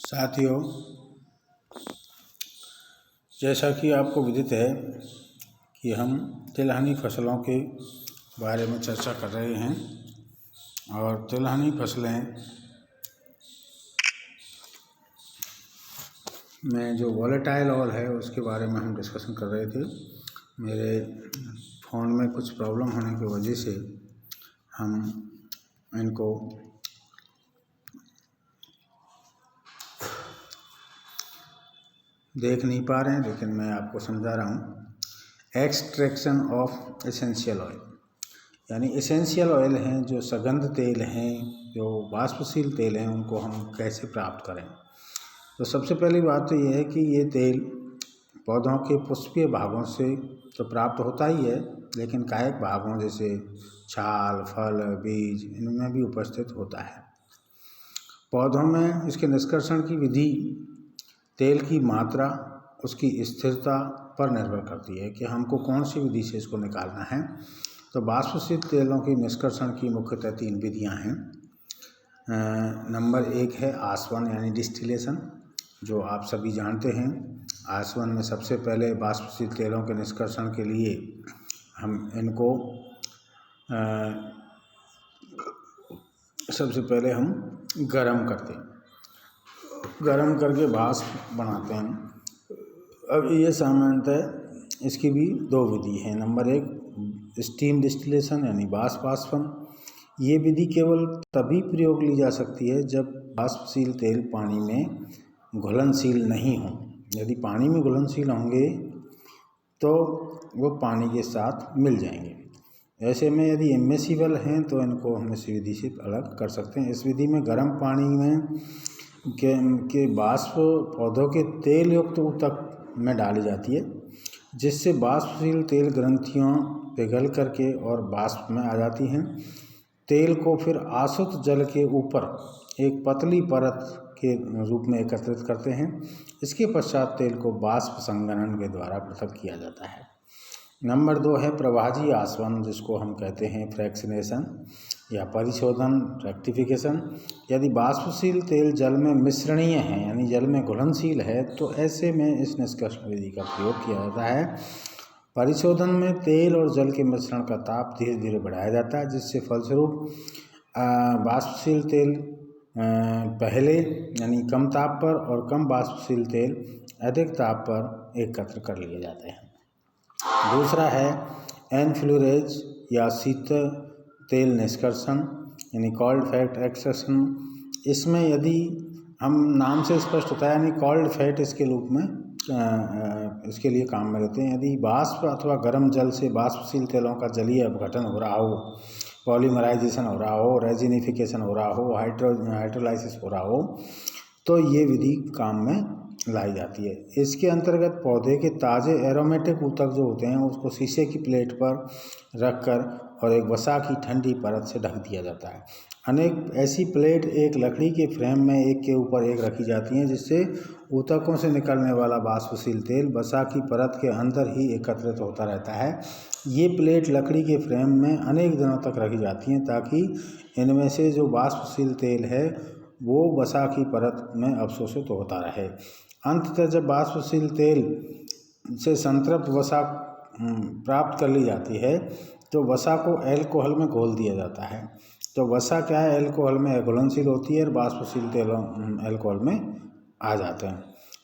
साथियों, जैसा कि आपको विदित है कि हम तिलहनी फसलों के बारे में चर्चा कर रहे हैं और तिलहनी फसलें में जो वोलेटाइल ऑयल है उसके बारे में हम डिस्कशन कर रहे थे। मेरे फ़ोन में कुछ प्रॉब्लम होने की वजह से हम इनको देख नहीं पा रहे हैं, लेकिन मैं आपको समझा रहा हूँ। एक्सट्रैक्शन ऑफ एसेंशियल ऑयल, यानी एसेंशियल ऑयल हैं जो सगंध तेल हैं, जो वाष्पशील तेल हैं, उनको हम कैसे प्राप्त करें। तो सबसे पहली बात तो ये है कि ये तेल पौधों के पुष्पीय भागों से तो प्राप्त होता ही है, लेकिन कायिक भागों जैसे छाल, फल, बीज, इनमें भी उपस्थित होता है। पौधों में इसके निष्कर्षण की विधि तेल की मात्रा, उसकी स्थिरता पर निर्भर करती है कि हमको कौन सी विधि से इसको निकालना है। तो वाष्पशील तेलों की निष्कर्षण की मुख्यतः 3 विधियाँ हैं। नंबर 1 है आसवन यानी डिस्टिलेशन, जो आप सभी जानते हैं। आसवन में सबसे पहले वाष्पशील तेलों के निष्कर्षण के लिए हम इनको सबसे पहले हम गरम करते हैं, गरम करके वाष्प बनाते हैं। अब ये सामान्यतः इसकी भी 2 विधि हैं। नंबर 1 स्टीम डिस्टिलेशन यानी वाष्पन। ये विधि केवल तभी प्रयोग ली जा सकती है जब वाष्पशील तेल पानी में घुलनशील नहीं हो। यदि पानी में घुलनशील होंगे तो वो पानी के साथ मिल जाएंगे। ऐसे में यदि इम्मिसिबल हैं तो इनको हम इस विधि से अलग कर सकते हैं। इस विधि में गर्म पानी में के वाष्प पौधों के तेल युक्त ऊतक में डाली जाती है, जिससे वाष्पशील तेल ग्रंथियों पिघल करके और वाष्प में आ जाती हैं। तेल को फिर आसुत जल के ऊपर एक पतली परत के रूप में एकत्रित करते हैं। इसके पश्चात तेल को वाष्प संघनन के द्वारा पृथक किया जाता है। नंबर 2 है प्रवाहजी आसवन, जिसको हम कहते हैं फ्रैक्शनेशन या परिशोधन, रेक्टिफिकेशन। यदि वाष्पशील तेल जल में मिश्रणीय है यानी जल में घुलनशील है तो ऐसे में इस निष्कर्षण विधि का प्रयोग किया जाता है। परिशोधन में तेल और जल के मिश्रण का ताप धीरे धीरे बढ़ाया जाता है, जिससे फलस्वरूप वाष्पशील तेल पहले यानी कम ताप पर और कम वाष्पशील तेल अधिक ताप पर एकत्र कर लिए जाते हैं। दूसरा है एनफ्लोरेज या शीतल तेल निष्कर्षण यानी कॉल्ड फैट एक्सट्रैक्शन। इसमें यदि हम नाम से स्पष्ट होता है यानी कॉल्ड फैट इसके रूप में इसके लिए काम में लेते हैं। यदि वाष्प अथवा गर्म जल से वाष्पशील तेलों का जलीय अपघटन हो रहा हो, पॉलीमराइजेशन हो रहा हो, रेजिनिफिकेशन हो रहा हो, हाइड्रोलाइसिस हो रहा हो, तो ये विधि काम में लाई जाती है। इसके अंतर्गत पौधे के ताज़े एरोमेटिक ऊतक जो होते हैं उसको शीशे की प्लेट पर रखकर और एक वसा की ठंडी परत से ढक दिया जाता है। अनेक ऐसी प्लेट एक लकड़ी के फ्रेम में एक के ऊपर एक रखी जाती हैं, जिससे ऊतकों से निकलने वाला वाष्पशील तेल वसा की परत के अंदर ही एकत्रित होता रहता है। ये प्लेट लकड़ी के फ्रेम में अनेक दिनों तक रखी जाती हैं ताकि इनमें से जो वाष्पशील तेल है वो वसा की परत में अवशोषित होता रहे। अंततः जब वाष्पशील तेल से संतृप्त वसा प्राप्त कर ली जाती है तो वसा को एल्कोहल में घोल दिया जाता है। तो वसा क्या है, एल्कोहल में घुलनशील होती है और वाष्पशील तेल एल्कोहल में आ जाते हैं,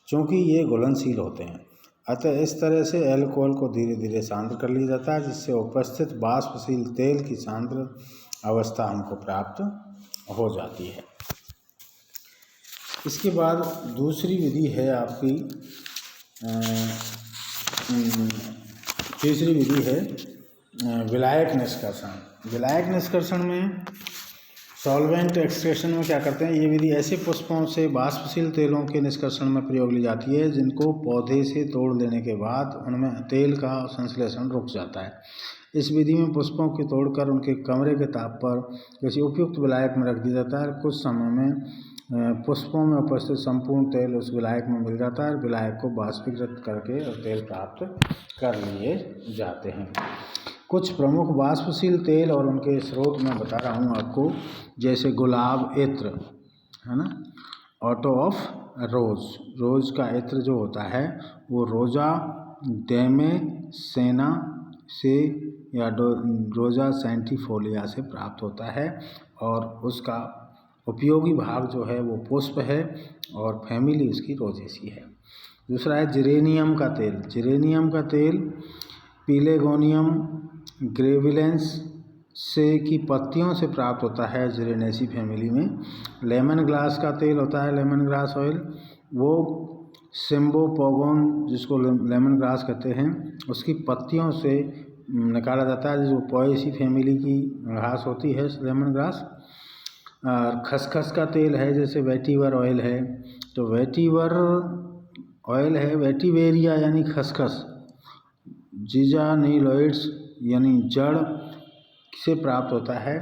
क्योंकि ये घुलनशील होते हैं। अतः इस तरह से एल्कोहल को धीरे धीरे सांद्र कर लिया जाता है, जिससे उपस्थित वाष्पशील तेल की सांद्र अवस्था हमको प्राप्त हो जाती है। इसके बाद दूसरी विधि है आपकी तीसरी विधि है विलायक निष्कर्षण। विलायक निष्कर्षण में सॉल्वेंट एक्सट्रैक्शन में क्या करते हैं, ये विधि ऐसे पुष्पों से वाष्पशील तेलों के निष्कर्षण में प्रयोग ली जाती है जिनको पौधे से तोड़ लेने के बाद उनमें तेल का संश्लेषण रुक जाता है। इस विधि में पुष्पों के तोड़कर उनके कमरे के ताप पर किसी उपयुक्त विलायक में रख दिया जाता है। कुछ समय में पुष्पों में उपस्थित संपूर्ण तेल उस विलायक में मिल जाता है। विलायक को वाष्पीकृत करके और तेल प्राप्त कर लिए जाते हैं। कुछ प्रमुख वाष्पशील तेल और उनके स्रोत मैं बता रहा हूँ आपको, जैसे गुलाब इत्र है ना, ऑटो ऑफ रोज़, रोज़ का इत्र जो होता है वो रोज़ा डेमेसेना से या रोज़ा सेंटिफोलिया से प्राप्त होता है और उसका उपयोगी भाग जो है वो पुष्प है और फैमिली उसकी रोजेसी है। दूसरा है जिरेनियम का तेल। जिरेनियम का तेल पीलेगोनियम ग्रेविलेंस से की पत्तियों से प्राप्त होता है जिरेनेसी फैमिली में। लेमन ग्रास का तेल होता है, लेमन ग्रास ऑयल, वो सिम्बोपोगोन जिसको लेमन ग्रास कहते हैं उसकी पत्तियों से निकाला जाता है, जो पोएसी फैमिली की घास होती है लेमन ग्रास। और खसखस का तेल है, जैसे वेटिवर ऑयल है, तो वेटिवर ऑयल है वेटिवेरिया यानी खसखस, जिजानिलॉइड्स यानी जड़ से प्राप्त होता है।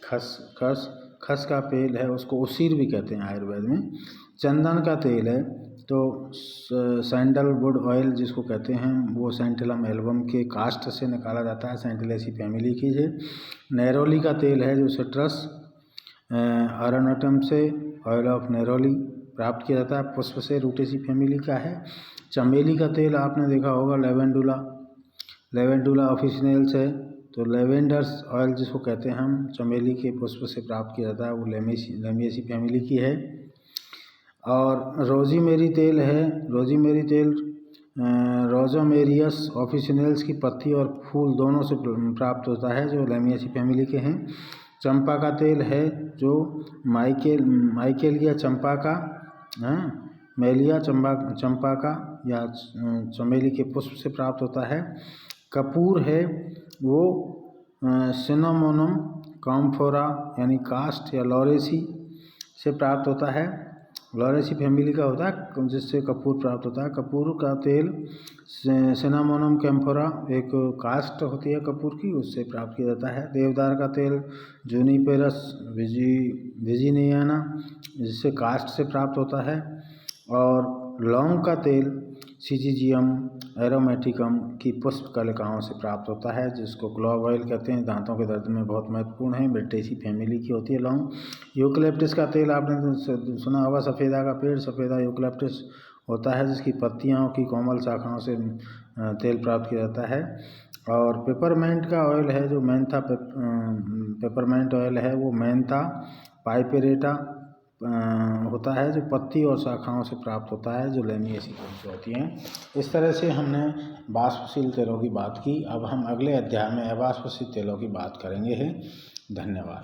खस का तेल है, उसको उसीर भी कहते हैं आयुर्वेद में। चंदन का तेल है तो सैंडलवुड ऑयल जिसको कहते हैं वो सेंटिलम एल्बम के कास्ट से निकाला जाता है, सेंटिलेसी फैमिली की है। नेरोली का तेल है जो सिट्रस अरनटम से ऑयल ऑफ नेरोली प्राप्त किया जाता है, पुष्प से रूटेसी फैमिली का है। चमेली का तेल आपने देखा होगा लेवेंडुला ऑफिशिनल्स है, तो लेवेंडर्स ऑयल जिसको कहते हैं हम चमेली के पुष्प से प्राप्त किया जाता है, वो लेमिएसी फैमिली की है। और रोजीमेरी तेल है, रोजीमेरी तेल रोजोमेरियस ऑफिशिनल्स की पत्ती और फूल दोनों से प्राप्त होता है, जो लेमिएसी फैमिली के हैं। चंपा का तेल है जो माइकेलिया चंपा का, मेलिया चंपा का या चमेली के पुष्प से प्राप्त होता है। कपूर है वो सिनामोनम काम्फोरा यानी कास्ट या लॉरेसी से प्राप्त होता है, लॉरेसी फैमिली का होता है जिससे कपूर प्राप्त होता है। कपूर का तेल सिनामोनम कैम्फोरा एक कास्ट होती है कपूर की, उससे प्राप्त किया जाता है। देवदार का तेल जूनिपेरस विजिनियाना जिससे कास्ट से प्राप्त होता है। और लौंग का तेल सिजिजियम एरोमेटिकम की पुष्प कलिकाओं से प्राप्त होता है, जिसको क्लोव ऑयल कहते हैं, दांतों के दर्द में बहुत महत्वपूर्ण है, ब्रिटेसी फैमिली की होती है लौंग। यूकलिप्टस का तेल आपने सुना होगा, सफ़ेदा का पेड़, सफ़ेदा यूकलिप्टस होता है जिसकी पत्तियों की कोमल शाखाओं से तेल प्राप्त किया जाता है। और पेपरमेंट का ऑयल है जो मेंथा पेपरमेंट ऑयल है, वो मेंथा पाइपेरेटा होता है जो पत्ती और शाखाओं से प्राप्त होता है, जो लेमिएसी होती हैं। इस तरह से हमने वाष्पशील तेलों की बात की। अब हम अगले अध्याय में अवाष्पशील तेलों की बात करेंगे। धन्यवाद।